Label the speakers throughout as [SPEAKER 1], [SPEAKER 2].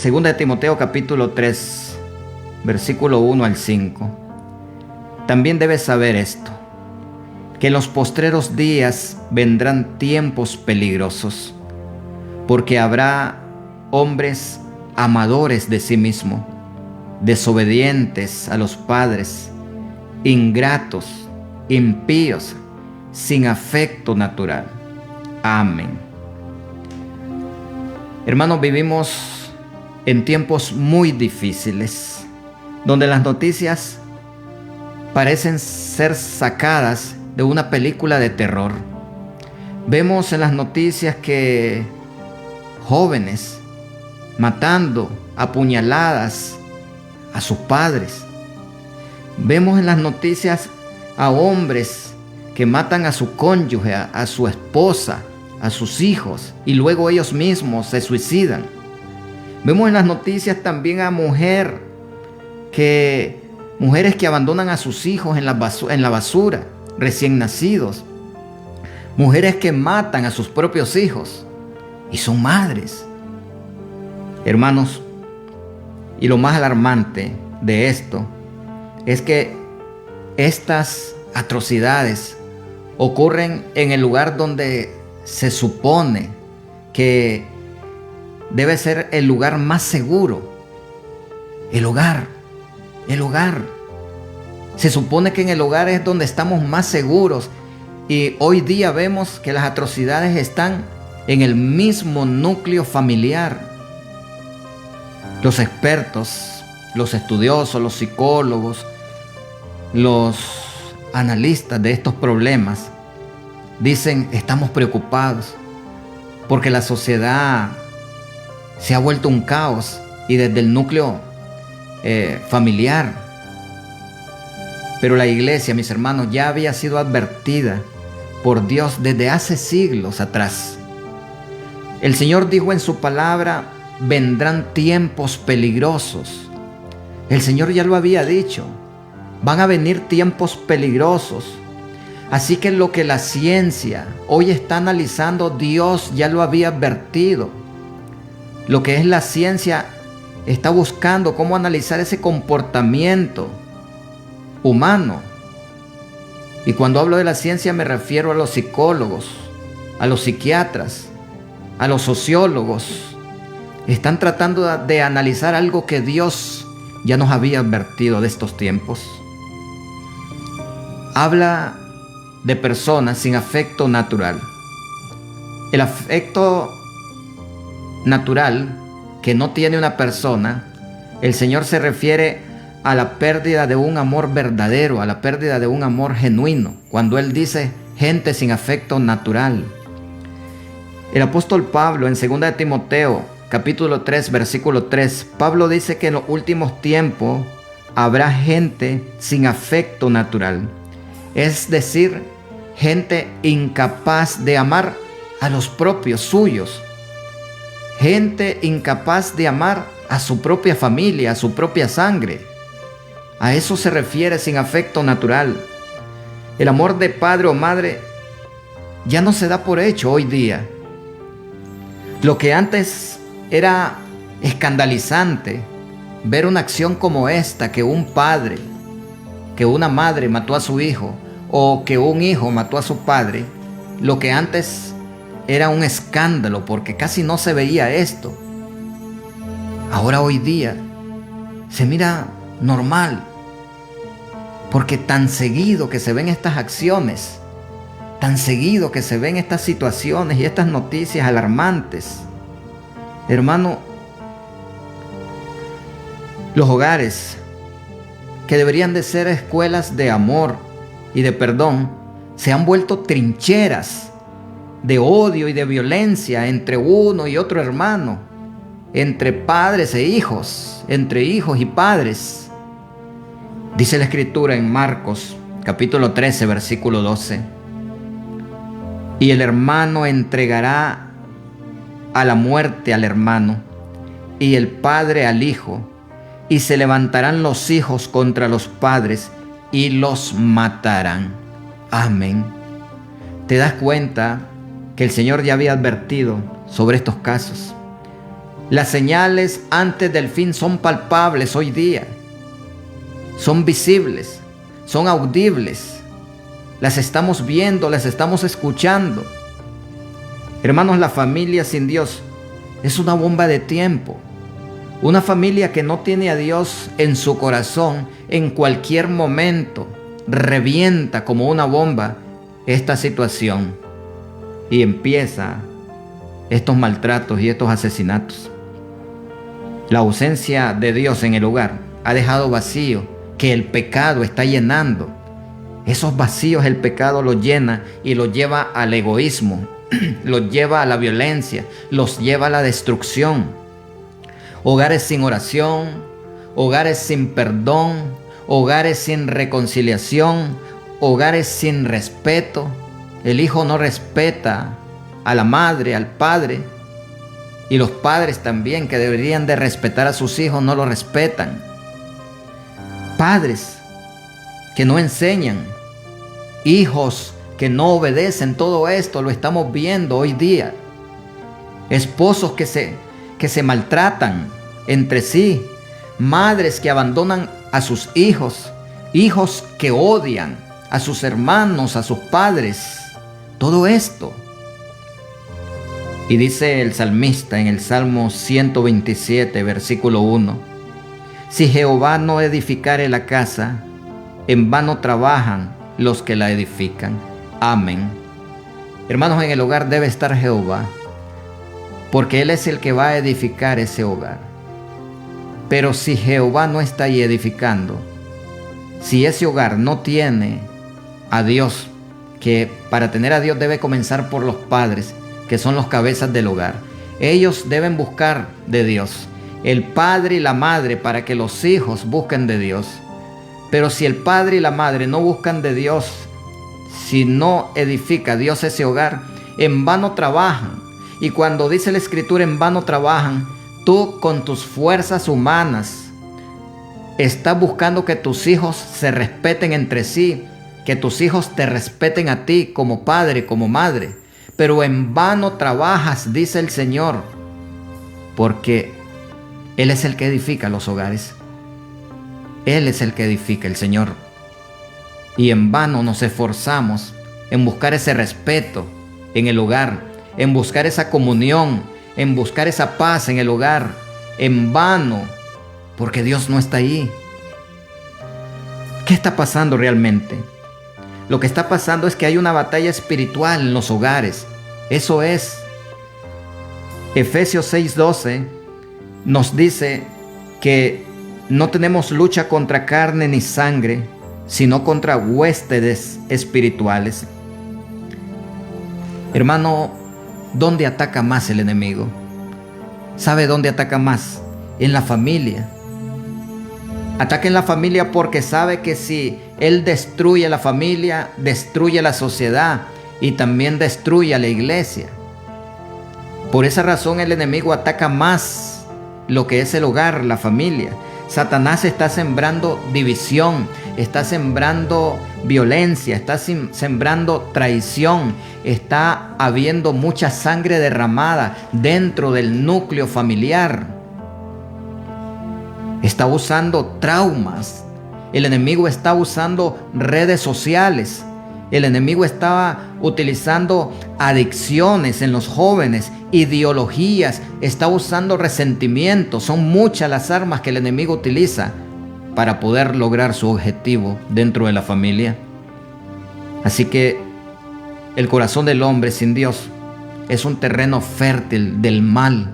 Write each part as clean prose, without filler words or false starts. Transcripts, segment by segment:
[SPEAKER 1] Segunda de Timoteo capítulo 3, versículo 1 al 5. También debes saber esto, que en los postreros días vendrán tiempos peligrosos, porque habrá hombres amadores de sí mismo, desobedientes a los padres, ingratos, impíos, sin afecto natural. Amén. Hermanos, vivimos en tiempos muy difíciles, donde las noticias parecen ser sacadas de una película de terror. Vemos en las noticias que jóvenes matando a puñaladas a sus padres. Vemos en las noticias a hombres que matan a su cónyuge, a su esposa, a sus hijos, y luego ellos mismos se suicidan. Vemos en las noticias también a mujeres que abandonan a sus hijos en la basura, recién nacidos. Mujeres que matan a sus propios hijos y son madres. Hermanos, y lo más alarmante de esto es que estas atrocidades ocurren en el lugar donde se supone que debe ser el lugar más seguro. El hogar. Se supone que en el hogar es donde estamos más seguros, y hoy día vemos que las atrocidades están en el mismo núcleo familiar. Los expertos, los estudiosos, los psicólogos, los analistas de estos problemas dicen: estamos preocupados porque la sociedad se ha vuelto un caos, y desde el núcleo familiar. Pero la iglesia, mis hermanos, ya había sido advertida por Dios desde hace siglos atrás. El Señor dijo en su palabra: vendrán tiempos peligrosos. El Señor ya lo había dicho. Van a venir tiempos peligrosos. Así que lo que la ciencia hoy está analizando, Dios ya lo había advertido. Lo que es la ciencia está buscando cómo analizar ese comportamiento humano. Y cuando hablo de la ciencia me refiero a los psicólogos, a los psiquiatras, a los sociólogos. Están tratando de analizar algo que Dios ya nos había advertido de estos tiempos. Habla de personas sin afecto natural. El afecto natural que no tiene una persona, el Señor se refiere a la pérdida de un amor verdadero, a la pérdida de un amor genuino, cuando Él dice gente sin afecto natural. El apóstol Pablo en 2 de Timoteo capítulo 3 versículo 3, Pablo dice que en los últimos tiempos habrá gente sin afecto natural, es decir, gente incapaz de amar a los propios suyos, gente incapaz de amar a su propia familia, a su propia sangre. A eso se refiere sin afecto natural. El amor de padre o madre ya no se da por hecho hoy día. Lo que antes era escandalizante, ver una acción como esta, que un padre, que una madre mató a su hijo, o que un hijo mató a su padre, lo que antes era un escándalo porque casi no se veía esto, ahora hoy día se mira normal, porque tan seguido que se ven estas acciones, tan seguido que se ven estas situaciones y estas noticias alarmantes. Hermano, los hogares que deberían de ser escuelas de amor y de perdón se han vuelto trincheras de odio y de violencia entre uno y otro hermano, entre padres e hijos, entre hijos y padres. Dice la Escritura en Marcos capítulo 13 versículo 12: y el hermano entregará a la muerte al hermano, y el padre al hijo, y se levantarán los hijos contra los padres y los matarán. Amén. ¿Te das cuenta que el Señor ya había advertido sobre estos casos? Las señales antes del fin son palpables hoy día. Son visibles, son audibles. Las estamos viendo, las estamos escuchando. Hermanos, la familia sin Dios es una bomba de tiempo. Una familia que no tiene a Dios en su corazón, en cualquier momento revienta como una bomba esta situación y empieza estos maltratos y estos asesinatos. La ausencia de Dios en el hogar ha dejado vacío que el pecado está llenando. Esos vacíos el pecado los llena y los lleva al egoísmo, los lleva a la violencia, los lleva a la destrucción. Hogares sin oración, hogares sin perdón, hogares sin reconciliación, hogares sin respeto. El hijo no respeta a la madre, al padre, y los padres también, que deberían de respetar a sus hijos, no lo respetan. Padres que no enseñan, hijos que no obedecen. Todo esto lo estamos viendo hoy día. Esposos que se maltratan entre sí, madres que abandonan a sus hijos, hijos que odian a sus hermanos, a sus padres. Todo esto. Y dice el salmista en el Salmo 127, versículo 1: si Jehová no edificare la casa, en vano trabajan los que la edifican. Amén. Hermanos, en el hogar debe estar Jehová, porque Él es el que va a edificar ese hogar. Pero si Jehová no está ahí edificando, si ese hogar no tiene a Dios, que para tener a Dios debe comenzar por los padres, que son los cabezas del hogar. Ellos deben buscar de Dios, el padre y la madre, para que los hijos busquen de Dios. Pero si el padre y la madre no buscan de Dios, si no edifica Dios ese hogar, en vano trabajan. Y cuando dice la Escritura en vano trabajan, tú con tus fuerzas humanas estás buscando que tus hijos se respeten entre sí, que tus hijos te respeten a ti como padre, como madre. Pero en vano trabajas, dice el Señor, porque Él es el que edifica los hogares. Él es el que edifica, el Señor. Y en vano nos esforzamos en buscar ese respeto en el hogar, en buscar esa comunión, en buscar esa paz en el hogar. En vano, porque Dios no está ahí. ¿Qué está pasando realmente? Lo que está pasando es que hay una batalla espiritual en los hogares. Eso es. Efesios 6:12 nos dice que no tenemos lucha contra carne ni sangre, sino contra huestes espirituales. Hermano, ¿dónde ataca más el enemigo? ¿Sabe dónde ataca más? En la familia. Ataca en la familia porque sabe que si él destruye la familia, destruye la sociedad y también destruye a la iglesia. Por esa razón el enemigo ataca más lo que es el hogar, la familia. Satanás está sembrando división, está sembrando violencia, está sembrando traición, está habiendo mucha sangre derramada dentro del núcleo familiar. Está usando traumas. El enemigo está usando redes sociales. El enemigo está utilizando adicciones en los jóvenes, ideologías, está usando resentimientos. Son muchas las armas que el enemigo utiliza para poder lograr su objetivo dentro de la familia. Así que el corazón del hombre sin Dios es un terreno fértil del mal.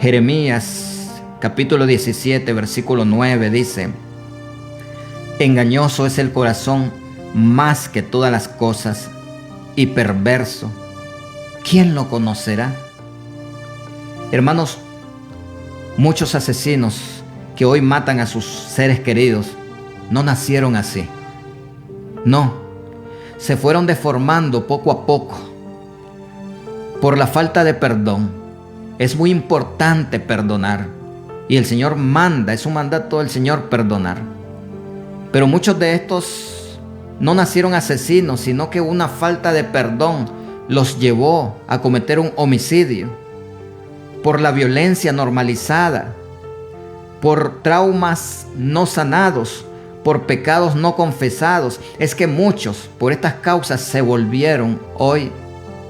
[SPEAKER 1] Jeremías capítulo 17, versículo 9 dice: engañoso es el corazón más que todas las cosas y perverso. ¿Quién lo conocerá? Hermanos, muchos asesinos que hoy matan a sus seres queridos no nacieron así. No, se fueron deformando poco a poco por la falta de perdón. Es muy importante perdonar. Y el Señor manda, es un mandato del Señor perdonar. Pero muchos de estos no nacieron asesinos, sino que una falta de perdón los llevó a cometer un homicidio. por la violencia normalizada, por traumas no sanados, por pecados no confesados. Es que muchos por estas causas se volvieron hoy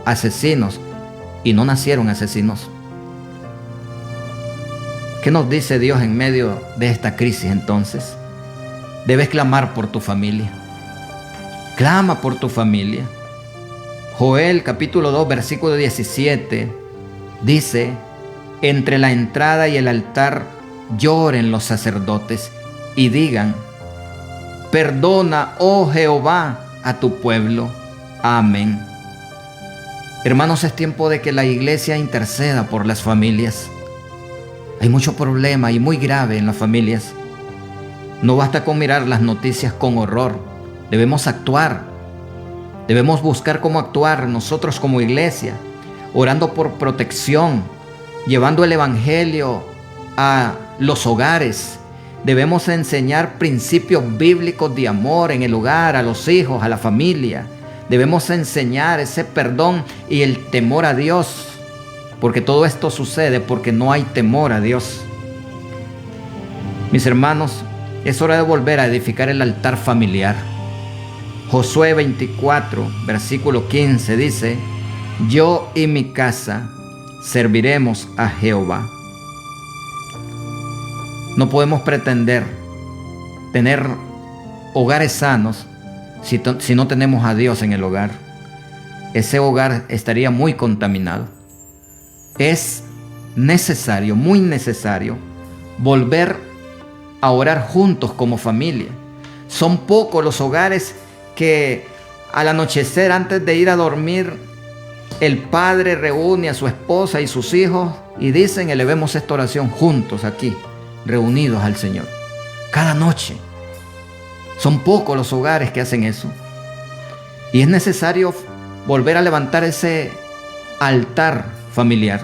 [SPEAKER 1] asesinos y no nacieron asesinos. ¿Qué nos dice Dios en medio de esta crisis entonces? Debes clamar por tu familia. Clama por tu familia. Joel capítulo 2 versículo 17 dice: entre la entrada y el altar lloren los sacerdotes y digan: perdona, oh Jehová, a tu pueblo. Amén. Hermanos, es tiempo de que la iglesia interceda por las familias. Hay mucho problema y muy grave en las familias. No basta con mirar las noticias con horror. Debemos actuar. Debemos buscar cómo actuar nosotros como iglesia, orando por protección, llevando el evangelio a los hogares. Debemos enseñar principios bíblicos de amor en el hogar, a los hijos, a la familia. Debemos enseñar ese perdón y el temor a Dios, porque todo esto sucede porque no hay temor a Dios. Mis hermanos, es hora de volver a edificar el altar familiar. Josué 24, versículo 15 dice: yo y mi casa serviremos a Jehová. No podemos pretender tener hogares sanos si no tenemos a Dios en el hogar. Ese hogar estaría muy contaminado. Es necesario, muy necesario, volver a orar juntos como familia. Son pocos los hogares que al anochecer, antes de ir a dormir, el padre reúne a su esposa y sus hijos y dicen: elevemos esta oración juntos aquí, reunidos al Señor. Cada noche. Son pocos los hogares que hacen eso. Y es necesario volver a levantar ese altar familiar.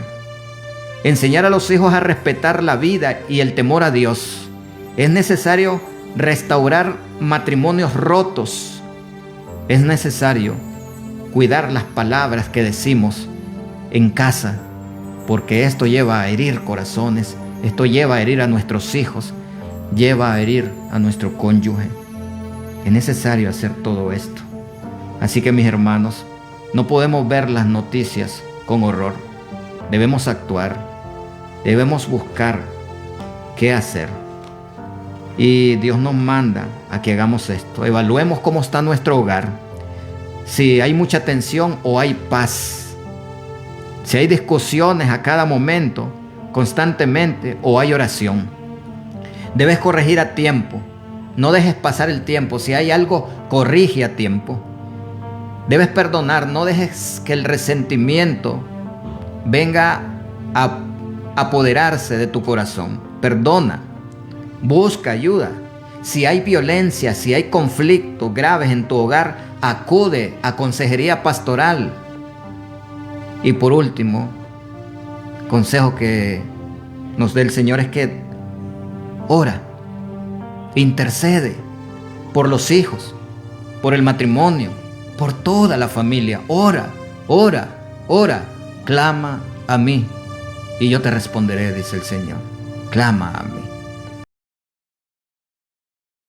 [SPEAKER 1] Enseñar a los hijos a respetar la vida y el temor a Dios. Es necesario restaurar matrimonios rotos. Es necesario cuidar las palabras que decimos en casa, porque esto lleva a herir corazones, esto lleva a herir a nuestros hijos, lleva a herir a nuestro cónyuge. Es necesario hacer todo esto. Así que, mis hermanos, no podemos ver las noticias con horror. Debemos actuar, debemos buscar qué hacer. Y Dios nos manda a que hagamos esto. Evaluemos cómo está nuestro hogar. Si hay mucha tensión o hay paz. Si hay discusiones a cada momento, constantemente, o hay oración. Debes corregir a tiempo. No dejes pasar el tiempo. Si hay algo, corrige a tiempo. Debes perdonar. No dejes que el resentimiento venga a apoderarse de tu corazón. Perdona. Busca ayuda. Si hay violencia, si hay conflictos graves en tu hogar, acude a consejería pastoral. Y por último, consejo que nos dé el Señor es que ora, intercede por los hijos, por el matrimonio, por toda la familia. Ora, ora, ora. Clama a mí y yo te responderé, dice el Señor. Clama a mí.